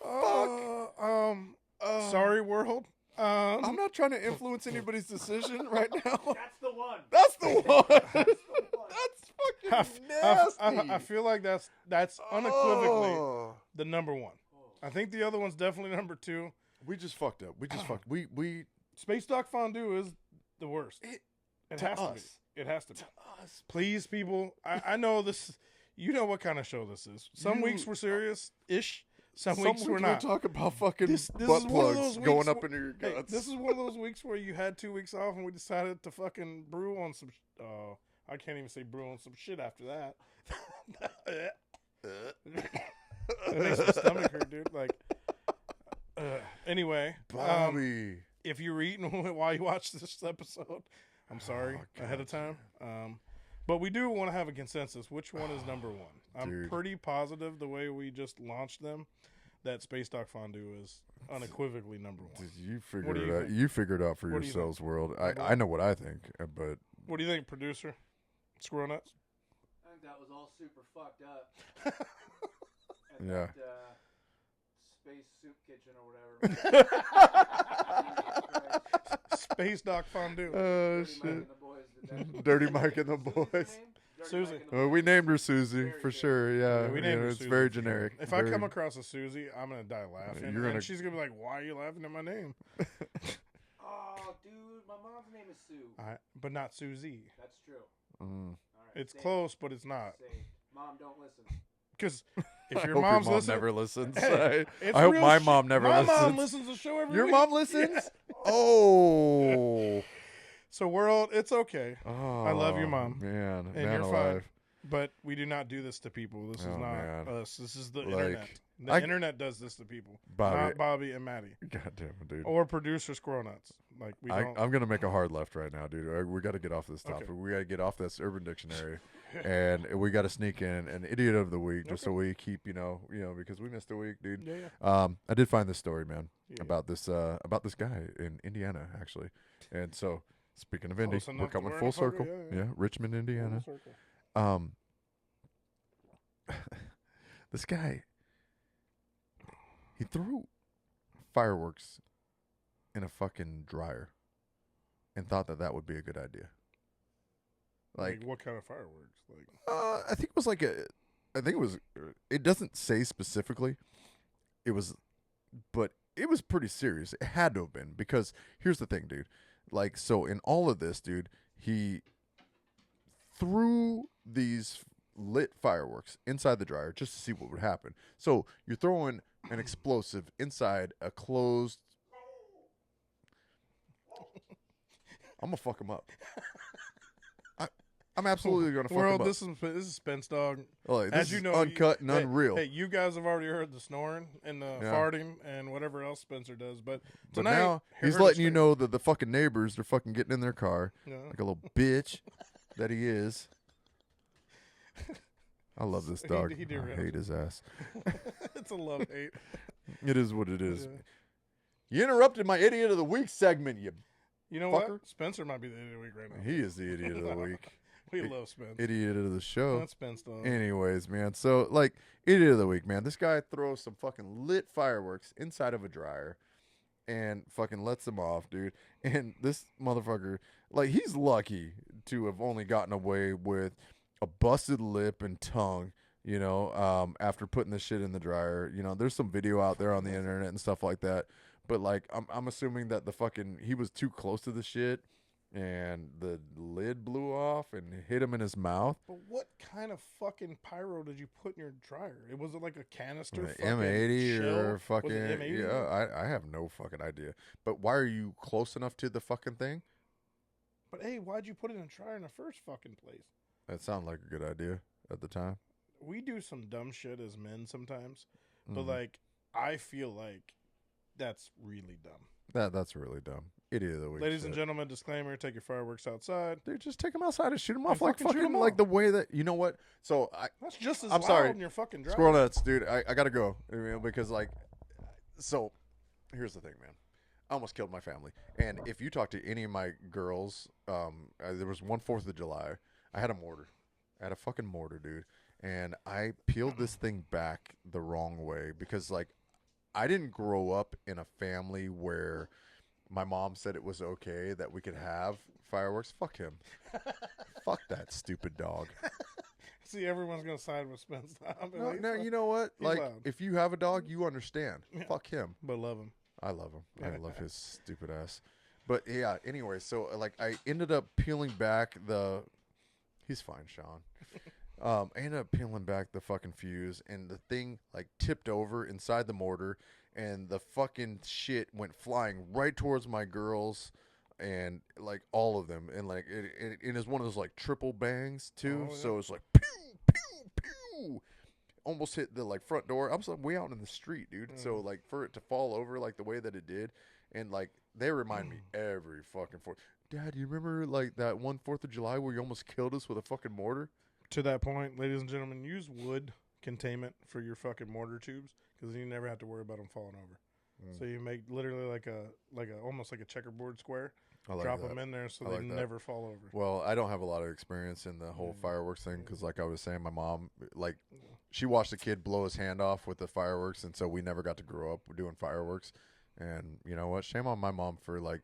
fuck. Sorry, world. I'm not trying to influence anybody's decision right now. That's the one. That's the one. That's the one. That's fucking nasty. I feel like that's unequivocally Oh. the number one. I think the other one's definitely number two. We just fucked up. We just fucked. We Space dock fondue is the worst. It to has to us. be. It has to be. us. Please, people. I know this. You know what kind of show this is. Some You- weeks we're serious-ish. Some Some weeks we're not. talk about fucking This butt is one of plugs those going weeks up where- into your Hey, guts. this is one of those weeks where you had 2 weeks off and we decided to fucking brew on some. I can't even say brew on some shit after that. That makes my stomach hurt, dude. Like, anyway, Bobby. if you were eating while you watched this episode, I'm sorry Oh, ahead of time. But we do want to have a consensus. Which one is number one? I'm Dude. pretty positive the way we just launched them that Space Dock Fondue is unequivocally number one. Did you What figure do it you out? think? You figured it out for What do you yourselves, world. Number I one? know what I think, but What do you think, producer? Squirrel nuts? I think that was all super fucked up. And Yeah. that, space soup kitchen or whatever. Space Dock Fondue. oh Dirty Mike shit, and the boys did that. Dirty Mike and the Susie's boys. name? Dirty Susie. Mike and the We Boys. named her Susie Very for good. sure. Yeah, we you named know, her it's Susie very for sure. generic. If very, I come across a Susie, I'm gonna die laughing, You're gonna- and she's gonna be like, "Why are you laughing at my name?" Oh, dude, my mom's name is Sue. But not Susie. That's true. Mm. All right, It's saved. close, but it's not. Saved. Mom, don't listen. Because I if your hope mom's mom listening, never listens. Hey, it's I hope real my shit. mom never my listens. mom listens to the show every Your week. mom listens? Oh. So world, it's okay, Oh. love you, Mom. Man, and man you're alive. fine. But we do not do this to people. This is Oh, not man. us. This is the Like, internet. The I- internet does this to people, Bobby. not Bobby and Maddie God damn it, dude. or producer Squirrel Nuts. Like we don't. I'm gonna make a hard left right now, dude. We got to get off this topic. Okay. We got to get off this Urban Dictionary, and we got to sneak in an idiot of the week, just so we keep, because we missed a week, dude. Yeah. I did find this story, man, Yeah. about this guy in Indiana, actually. And so, speaking of Indy, Close we're enough to coming where full the fuck- circle. yeah. Richmond, Indiana. Full circle. This guy, he threw fireworks in a fucking dryer and thought that would be a good idea. Like what kind of fireworks? Like I think it was, it doesn't say specifically. But it was pretty serious. It had to have been, because here's the thing, dude. Like, so in all of this, dude, he threw these lit fireworks inside the dryer just to see what would happen. So you're throwing an explosive inside a closed. I'm gonna fuck him up. I'm absolutely gonna fuck world, him up. this is Spence Dog. Like, As this you is know, uncut and hey, unreal. Hey, you guys have already heard the snoring and the Yeah. farting and whatever else Spencer does, but But tonight now you he's heard letting us you say- know that the fucking neighbors are fucking getting in their car Yeah. like a little bitch that he is. I love this dog. He I derailed. hate his ass. It's a love hate. It is what it is. Yeah. You interrupted my idiot of the week segment, You know fucker. what? Spencer might be the idiot of the week right now. He is the idiot of the week. We love Spence. Idiot of the show. That's Spence, dog. Anyways, man. So, like, idiot of the week, man. This guy throws some fucking lit fireworks inside of a dryer and fucking lets them off, dude. And this motherfucker, like, he's lucky to have only gotten away with a busted lip and tongue, you know, after putting this shit in the dryer. You know, there's some video out there on the internet and stuff like that. But, like, I'm assuming that he was too close to the shit. And the lid blew off and hit him in his mouth. But what kind of fucking pyro did you put in your dryer? Was it like a canister? M80 shell? or fucking Was it M80? yeah. I have no fucking idea. But why are you close enough to the fucking thing? But hey, why'd you put it in a dryer in the first fucking place? That sounded like a good idea at the time. We do some dumb shit as men sometimes, but like I feel like that's really dumb. That's really dumb. Idiot of the week. Ladies and gentlemen, disclaimer: take your fireworks outside. Dude, just take them outside and shoot them off And like fucking shoot fucking 'em like off. the way that you know what. So That's just as I'm loud sorry. in your fucking dryer. Squirrel nuts, dude. I gotta go because like, so here's the thing, man. I almost killed my family. And if you talk to any of my girls, there was one 4th of July. I had a mortar. I had a fucking mortar, dude. And I peeled this thing back the wrong way because like I didn't grow up in a family where my mom said it was okay that we could have fireworks. Fuck him. Fuck that stupid dog. See, everyone's gonna side with Spence. No, you know what? He's Like, loud. if you have a dog, you understand. Yeah. Fuck him. But love him. I love him. I love his stupid ass. But yeah, anyway, so like I ended up peeling back he's fine, Sean. I ended up peeling back the fucking fuse and the thing like tipped over inside the mortar and the fucking shit went flying right towards my girls and like all of them. And like it is one of those like triple bangs too. Oh, yeah. So it's like pew, pew, pew. Almost hit the like front door. I was like way out in the street, dude. So like for it to fall over like the way that it did, and like they remind me every fucking Fourth. Dad, you remember like that one 4th of July where you almost killed us with a fucking mortar? To that point, ladies and gentlemen, use wood containment for your fucking mortar tubes because you never have to worry about them falling over. So you make literally like a almost like a checkerboard square. I like Drop that. them in there so I they like that. never fall over. Well, I don't have a lot of experience in the whole fireworks thing because, like I was saying, my mom, like, she watched a kid blow his hand off with the fireworks, and so we never got to grow up doing fireworks. And you know what? Shame on my mom for, like,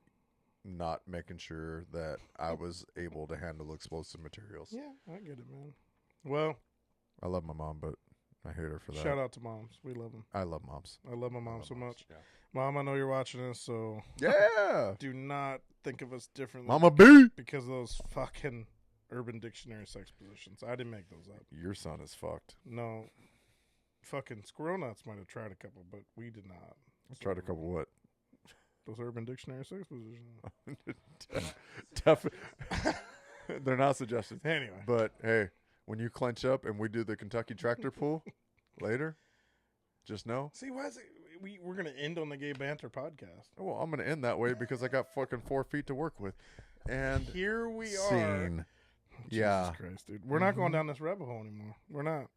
not making sure that I was able to handle explosive materials. Yeah, I get it, man. Well, I love my mom, but I hate her for that. shout out to moms. We love them. I love moms. I love my mom so much. Yeah. Mom, I know you're watching this, so Yeah. do not think of us differently. Mama B. Because of those fucking Urban Dictionary sex positions. I didn't make those up. Your son is fucked. No. Fucking Squirrel Nuts might have tried a couple, but we did not. I tried a couple what? Those Urban Dictionary sex positions. They're not suggested. Anyway. But hey, when you clench up and we do the Kentucky tractor pull later, just know. See, why is it we're gonna end on the Gay Banter podcast? Well, I'm gonna end that way because I got fucking 4 feet to work with. And Here we are. scene. Yeah. Jesus Christ, dude. We're not going down this rabbit hole anymore. We're not.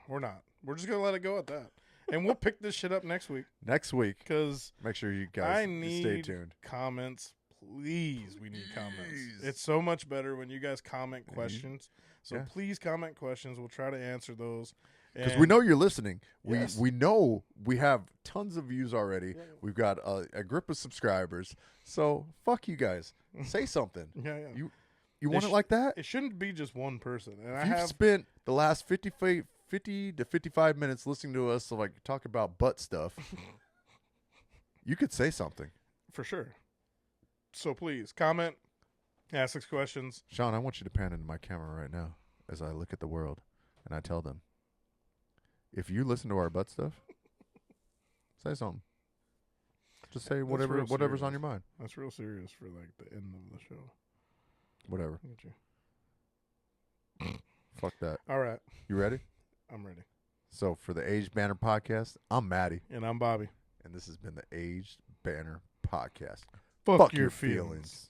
We're not. We're just gonna let it go at that. And we'll pick this shit up next week. Next week, Because make sure you I guys need stay tuned. comments. Please, we need comments. Please. It's so much better when you guys comment questions. So Yeah. please comment questions. We'll try to answer those. Because we know you're listening. Yes. We know we have tons of views already. We've got a grip of subscribers. So fuck you guys. Say something. Yeah. You want it like that? It shouldn't be just one person. And I If you've have spent the last 50 to 55 minutes listening to us like talk about butt stuff, you could say something. for sure. So please comment, ask us questions. Sean, I want you to pan into my camera right now as I look at the world and I tell them, if you listen to our butt stuff, say something. Just say whatever's serious. on your mind. That's real serious for like the end of the show. Whatever. Look at you. Fuck that. All right, You ready? I'm ready. So for the Aged Banner Podcast, I'm Matty, And I'm Bobby. and this has been the Aged Banner Podcast. Fuck your feelings.